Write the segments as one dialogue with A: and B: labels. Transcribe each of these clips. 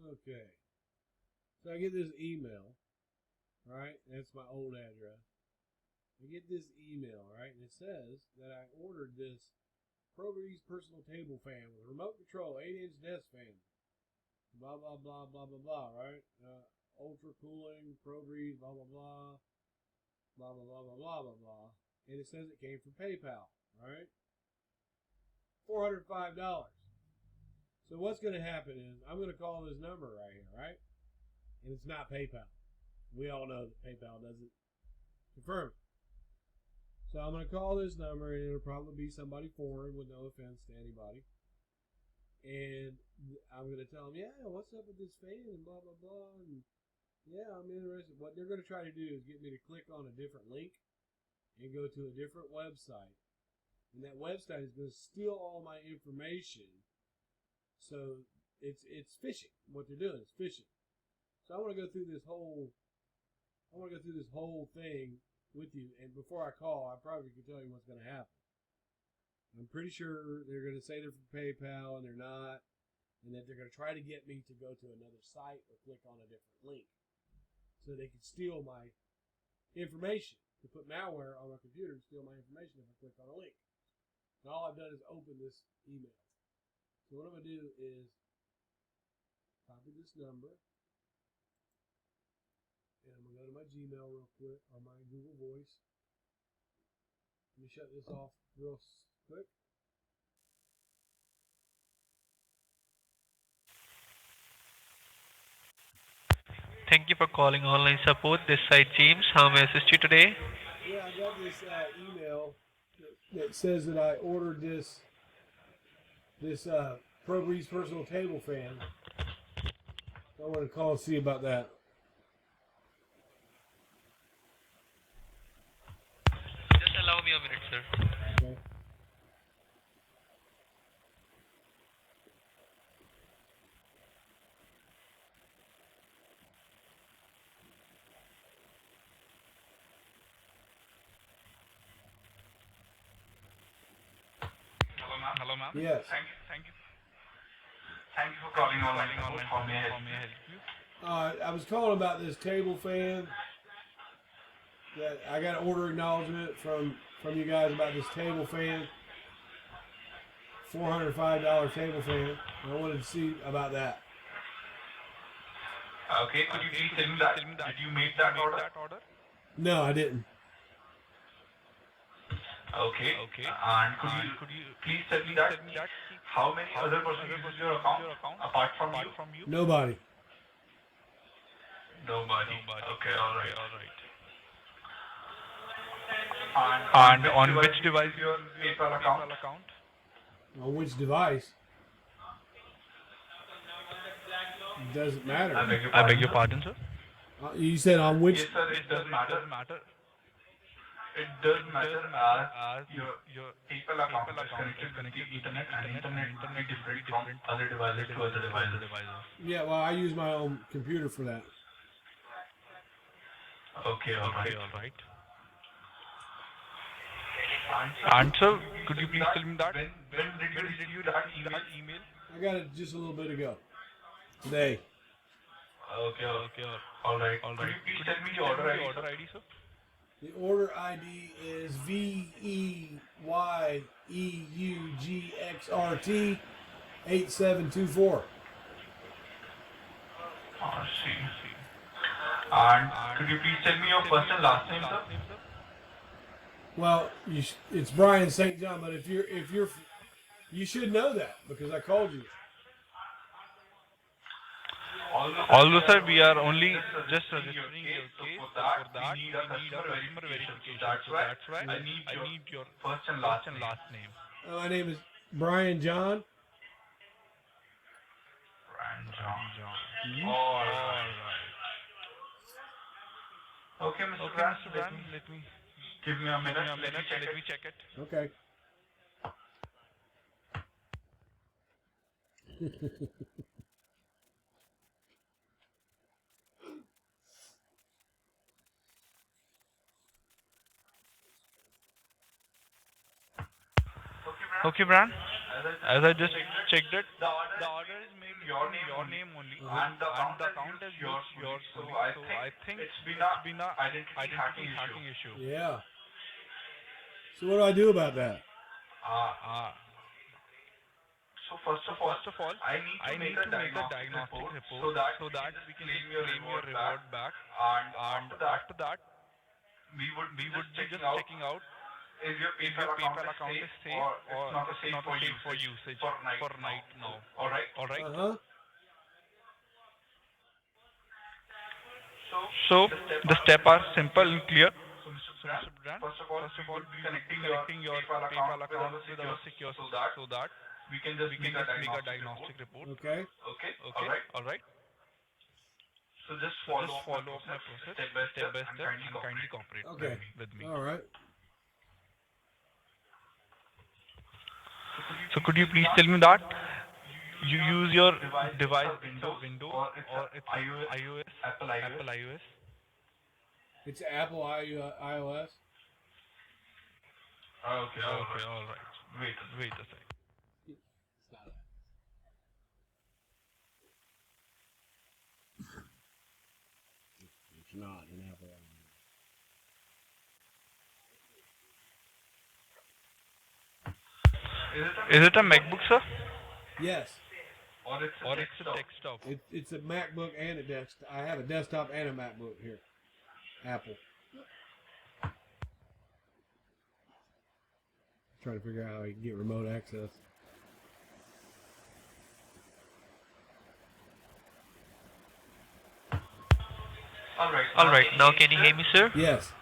A: Okay. So I get this email, right? That's my old address. I get this email, right? And it says that I ordered this ProBreeze personal table fan with remote control, 8-inch desk fan. Blah, blah, blah, blah, blah, blah, right? Ultra cooling, ProBreeze, blah, blah, blah. Blah, blah, blah, blah, blah, blah, blah. And it says it came from PayPal, right? $405. So what's going to happen is I'm going to call this number right here, right? And it's not PayPal. We all know that PayPal doesn't confirm it. So I'm going to call this number, and it'll probably be somebody foreign, with no offense to anybody. And I'm going to tell them, yeah, what's up with this fan and blah, blah, blah. And yeah, I'm interested. What they're going to try to do is get me to click on a different link and go to a different website. And that website is going to steal all my information. So it's phishing. What they're doing is phishing. So I want to go through this whole thing with you. And before I call, I probably can tell you what's going to happen. I'm pretty sure they're going to say they're from PayPal and they're not, and that they're going to try to get me to go to another site or click on a different link so they can steal my information, to put malware on my computer and steal my information if I click on a link. And all I've done is open this email. So what I'm going to do is copy this number, and I'm going to go to my Gmail real quick, or my Google Voice. Let me shut this off real quick.
B: Thank you for calling online support. This side James. How may I assist you today?
A: Yeah, I got this email that says that I ordered this ProBreeze personal table fan. I want to call and see about that.
B: Just allow me a minute, sir.
A: Okay.
B: Hello, ma'am.
A: Yes.
B: Thank you for calling online support. How may I help you?
A: I was calling about this table fan. That I got an order acknowledgement from you guys about this table fan. $405 table fan. I wanted to see about that.
B: Okay, could you please tell me that? Did you make that order?
A: No, I didn't.
B: Okay. And could you please tell me that? How many other persons use your account apart from you?
A: Nobody.
B: Nobody. Okay, all right. And on which device your PayPal account?
A: On which device? It doesn't matter.
B: I beg your pardon, sir?
A: You said on which?
B: Yes, sir, it does matter. It does matter as your PayPal account is connected to the internet, and internet will be different from other devices to other devices.
A: Yeah, well, I use my own computer for that.
B: Okay, all right. And sir, could you please tell me that when did you receive that email?
A: I got it just a little bit ago. Today.
B: Okay, all right. Could you please tell me the order ID, sir?
A: The order ID is VEYEUGXRT 8724.
B: I see. And could you please tell me your first and last name, sir?
A: Well, it's BryanSt.John, but if you're, you should know that because I called you.
B: Although, sir, we are only just registering your case. For that, we need a customer verification. That's why I need your first and last name.
A: My name is BryanSt.John.
B: BryanSt.John. All right. Okay, Mr. Bryan, let me give me a minute. Let me check it.
A: Okay.
B: Okay, Bryan. As I just checked it, the order is made your name only, and the account is yours only. So I think it's been a identity hacking issue.
A: Yeah. So what do I do about that?
B: So first of all, I need to make a diagnostic report so that we can claim your reward back. And after that, we would be just checking out if your PayPal account is safe or it's not safe for usage for right now. All right.
A: Uh-huh.
B: So the steps are simple and clear. So Mr. Bryan, first of all, we would be connecting your PayPal account with our secure so that we can just make a diagnostic report.
A: Okay.
B: All right. So just follow up my process step by step and kindly cooperate
A: Okay.
B: with me.
A: All right.
B: So could you please tell me that you use your device Windows or it's iOS, Apple iOS?
A: It's Apple iOS.
B: Okay, all right. Wait a sec.
A: It's not that. It's not an Apple iOS.
B: Is it a MacBook, sir?
A: Yes.
B: Or it's a desktop?
A: It's a MacBook and a desktop. I have a desktop and a MacBook here. Apple. Trying to figure out how you can get remote access.
C: All right. Now can you hear me, sir?
A: Yes.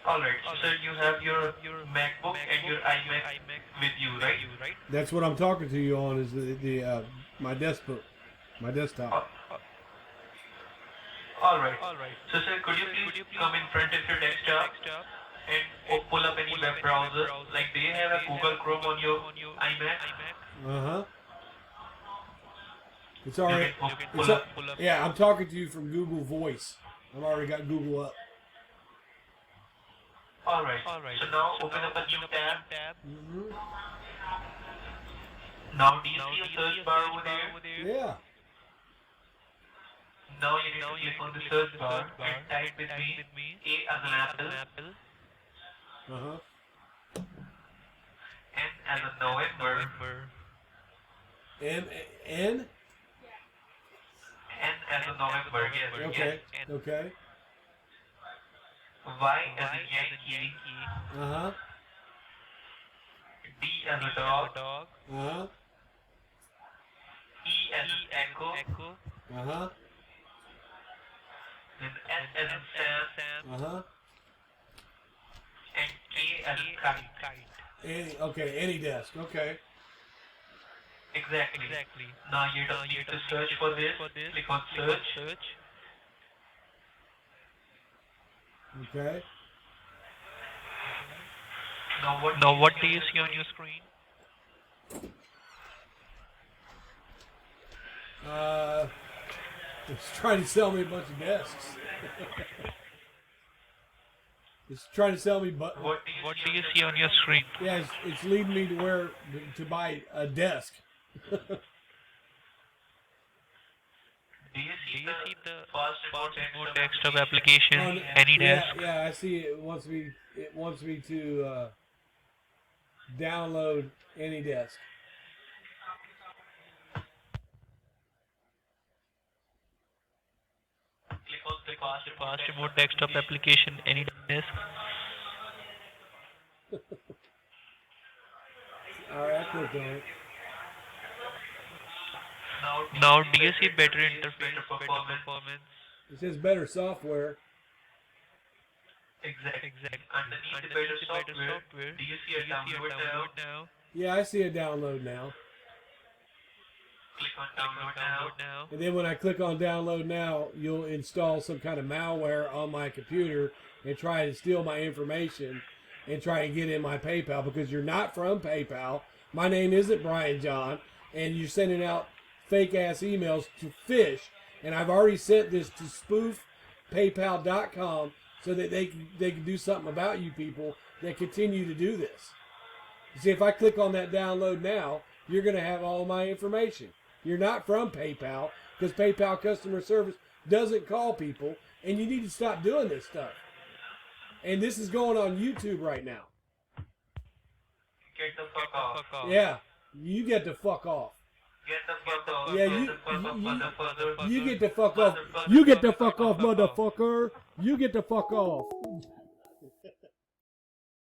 C: All right. Sir, you have your MacBook and your iMac with you, right?
A: That's what I'm talking to you on. Is the my desktop.
C: All right. So, sir, could you please come in front of your desktop and pull up any web browser? Like, do you have a Google Chrome on your iMac?
A: Uh-huh. It's already.
C: You can pull up.
A: Yeah, I'm talking to you from Google Voice. I've already got Google up.
C: All right. So now open up a new tab.
A: Mm-hmm.
C: Now do you see a search bar over there?
A: Yeah.
C: Now you need to click on the search bar and type with me A as an apple,
A: Uh-huh.
C: N as a November,
A: N?
C: N as a November, yes.
A: Okay.
C: Yes.
A: Okay.
C: Y as a Yankee,
A: Uh-huh.
C: D as a dog,
A: Uh-huh.
C: E as in echo,
A: Uh-huh.
C: then S as in Sam,
A: Uh-huh.
C: and K as in kite.
A: Any desk. Okay.
C: Exactly. Now you don't need to search for this. Click on search.
A: Okay.
C: Now what do you see on your screen?
A: It's trying to sell me a bunch of desks. It's trying to sell me, but
C: What do you see on your screen?
A: yeah, it's leading me to buy a desk.
C: Do you see the fast remote desktop application? Any desk?
A: Yeah, I see it. It wants me to download any desk.
C: Click on the fast remote desktop application. Any desk?
A: All right, I clicked on it.
C: Now do you see better interface, better performance?
A: It says better software.
C: Exactly. Underneath the better software, do you see a download now?
A: Yeah, I see a download now.
C: Click on download now.
A: And then when I click on download now, you'll install some kind of malware on my computer and try to steal my information and try and get in my PayPal because you're not from PayPal. My name isn't BryanSt.John, and you're sending out fake ass emails to fish. And I've already sent this to spoofpaypal.com so that they can do something about you people that continue to do this. You see, if I click on that download now, you're going to have all my information. You're not from PayPal because PayPal customer service doesn't call people, and you need to stop doing this stuff. And this is going on YouTube right now.
C: Get the fuck off.
A: Yeah, you get the fuck off.
C: Get the fuck off.
A: Yeah,
C: Get the fuck off, motherfucker.
A: you get the fuck off. You get the fuck off, motherfucker. You get the fuck off.